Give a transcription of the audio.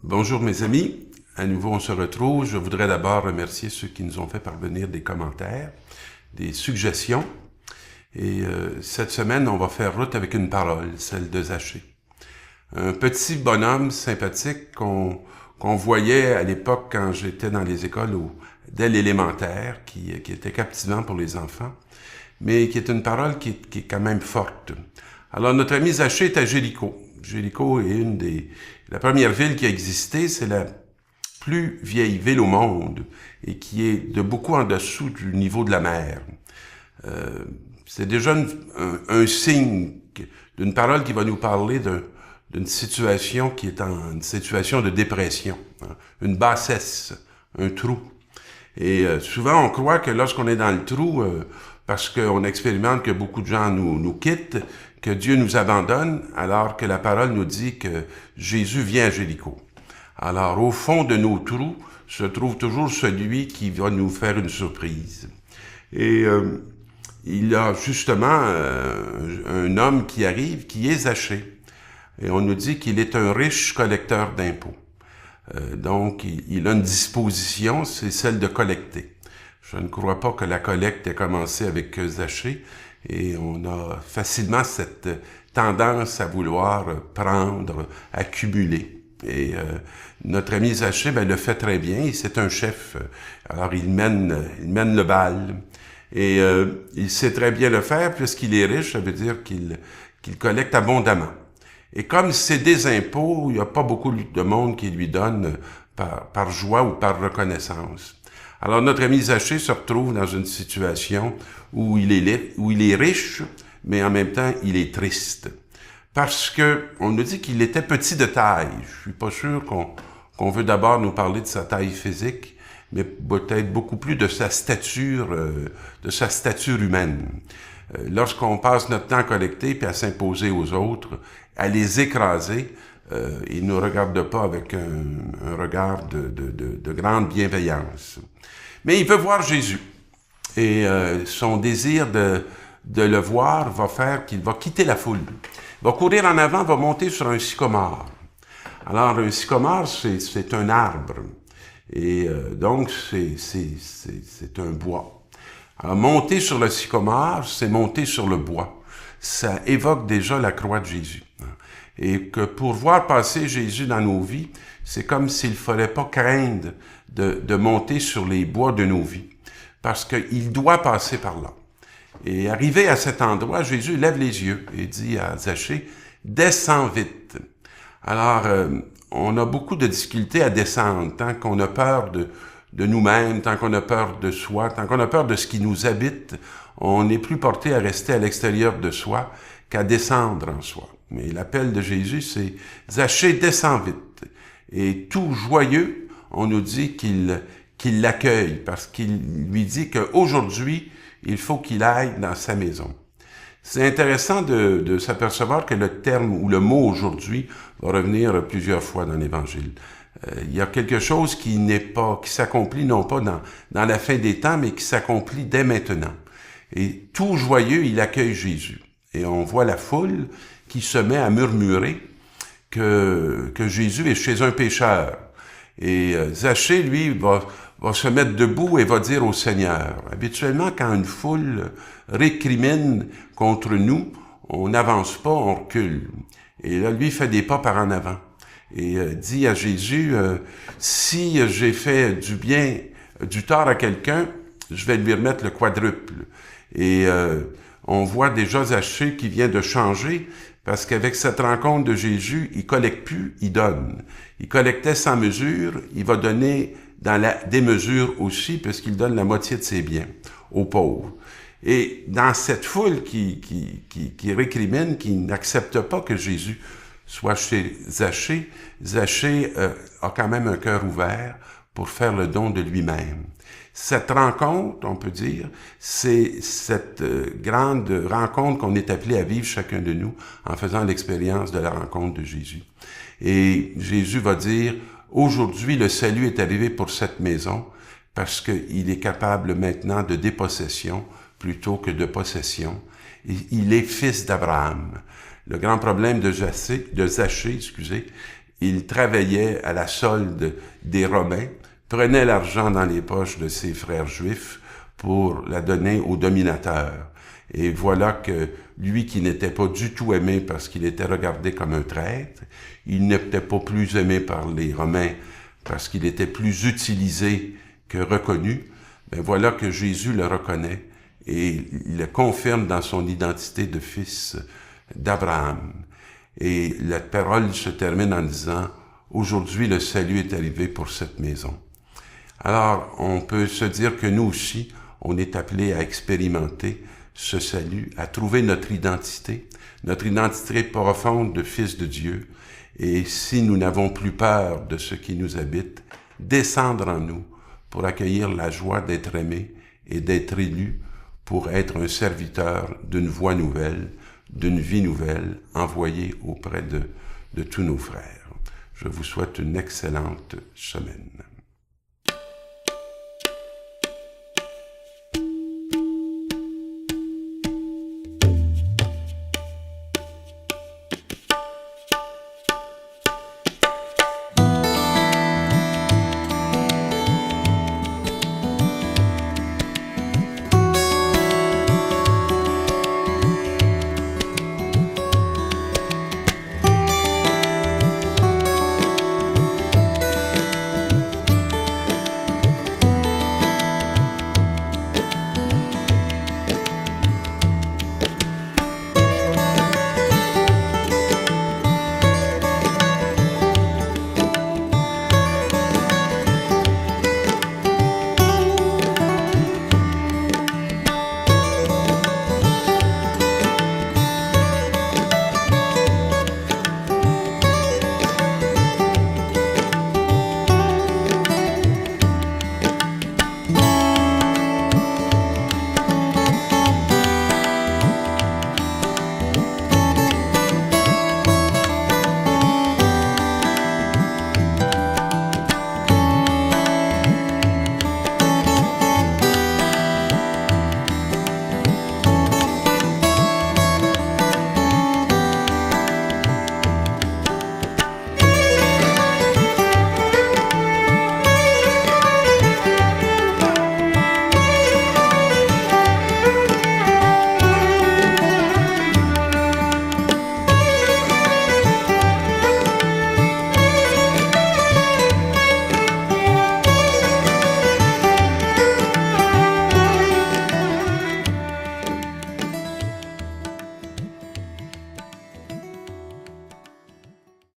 Bonjour mes amis, à nouveau on se retrouve. Je voudrais d'abord remercier ceux qui nous ont fait parvenir des commentaires, des suggestions. Et cette semaine, on va faire route avec une parole, celle de Zachée. Un petit bonhomme sympathique qu'on voyait à l'époque quand j'étais dans les écoles dès l'élémentaire, qui était captivant pour les enfants, mais qui est une parole qui est quand même forte. Alors notre ami Zachée est à Jéricho. Jéricho est la première ville qui a existé, c'est la plus vieille ville au monde et qui est de beaucoup en dessous du niveau de la mer. C'est déjà un signe d'une parole qui va nous parler d'une situation qui est une situation de dépression, hein, une bassesse, un trou. Et souvent, on croit que lorsqu'on est dans le trou, parce qu'on expérimente que beaucoup de gens nous quittent, que Dieu nous abandonne, alors que la parole nous dit que Jésus vient à Jéricho. Alors, au fond de nos trous se trouve toujours celui qui va nous faire une surprise. Et il y a justement un homme qui arrive, qui est Zachée. Et on nous dit qu'il est un riche collecteur d'impôts. Donc, il a une disposition, c'est celle de collecter. Je ne crois pas que la collecte ait commencé avec Zachée, et on a facilement cette tendance à vouloir prendre, accumuler. Et notre ami Zachée, le fait très bien, c'est un chef, alors il mène le bal. Et il sait très bien le faire, puisqu'il est riche, ça veut dire qu'il collecte abondamment. Et comme c'est des impôts, il n'y a pas beaucoup de monde qui lui donne par joie ou par reconnaissance. Alors notre ami Zachée se retrouve dans une situation où il est riche, mais en même temps il est triste. Parce que on nous dit qu'il était petit de taille. Je suis pas sûr qu'on veut d'abord nous parler de sa taille physique, mais peut-être beaucoup plus de sa stature humaine. Lorsqu'on passe notre temps à collecter puis à s'imposer aux autres, à les écraser, ils ne nous regardent pas avec un regard de grande bienveillance. Mais il veut voir Jésus. Et son désir de le voir va faire qu'il va quitter la foule. Il va courir en avant, va monter sur un sycomore. Alors, un sycomore, c'est un arbre. Et donc, c'est un bois. Alors, monter sur le sycomore, c'est monter sur le bois. Ça évoque déjà la croix de Jésus. Et que pour voir passer Jésus dans nos vies, c'est comme s'il ne fallait pas craindre de monter sur les bois de nos vies. Parce qu'il doit passer par là. Et arrivé à cet endroit, Jésus lève les yeux et dit à Zachée, « Descends vite ». Alors, on a beaucoup de difficultés à descendre, tant qu'on a peur de nous-mêmes, tant qu'on a peur de soi, tant qu'on a peur de ce qui nous habite, on n'est plus porté à rester à l'extérieur de soi qu'à descendre en soi. Mais l'appel de Jésus, c'est « Zachée, descends vite ». Et tout joyeux, on nous dit qu'il l'accueille, parce qu'il lui dit qu'aujourd'hui, il faut qu'il aille dans sa maison. C'est intéressant de s'apercevoir que le terme ou le mot « aujourd'hui » va revenir plusieurs fois dans l'Évangile. Il y a quelque chose qui s'accomplit non pas dans la fin des temps, mais qui s'accomplit dès maintenant. Et tout joyeux, il accueille Jésus. Et on voit la foule qui se met à murmurer que Jésus est chez un pécheur. Et Zachée, lui, va se mettre debout et va dire au Seigneur. Habituellement, quand une foule récrimine contre nous, on n'avance pas, on recule. Et là, lui, fait des pas par en avant. Et dit à Jésus, si j'ai fait du tort à quelqu'un, je vais lui remettre le quadruple. Et on voit déjà Zachée qui vient de changer, parce qu'avec cette rencontre de Jésus, il collecte plus, il donne. Il collectait sans mesure, il va donner dans la démesure aussi, puisqu'il donne la moitié de ses biens aux pauvres. Et dans cette foule qui récrimine, qui n'accepte pas que Jésus soit chez Zachée, Zachée a quand même un cœur ouvert pour faire le don de lui-même. Cette rencontre, on peut dire, c'est cette grande rencontre qu'on est appelé à vivre chacun de nous en faisant l'expérience de la rencontre de Jésus. Et Jésus va dire, aujourd'hui, le salut est arrivé pour cette maison parce qu'il est capable maintenant de dépossession plutôt que de possession. Et il est fils d'Abraham. Le grand problème de Zachée, il travaillait à la solde des Romains, prenait l'argent dans les poches de ses frères juifs pour la donner aux dominateurs. Et voilà que lui qui n'était pas du tout aimé parce qu'il était regardé comme un traître, il n'était pas plus aimé par les Romains parce qu'il était plus utilisé que reconnu, ben voilà que Jésus le reconnaît et le confirme dans son identité de fils d'Abraham. Et la parole se termine en disant « Aujourd'hui, le salut est arrivé pour cette maison ». Alors, on peut se dire que nous aussi, on est appelés à expérimenter ce salut, à trouver notre identité profonde de fils de Dieu. Et si nous n'avons plus peur de ce qui nous habite, descendre en nous pour accueillir la joie d'être aimé et d'être élu pour être un serviteur d'une voie nouvelle, d'une vie nouvelle envoyée auprès de tous nos frères. Je vous souhaite une excellente semaine.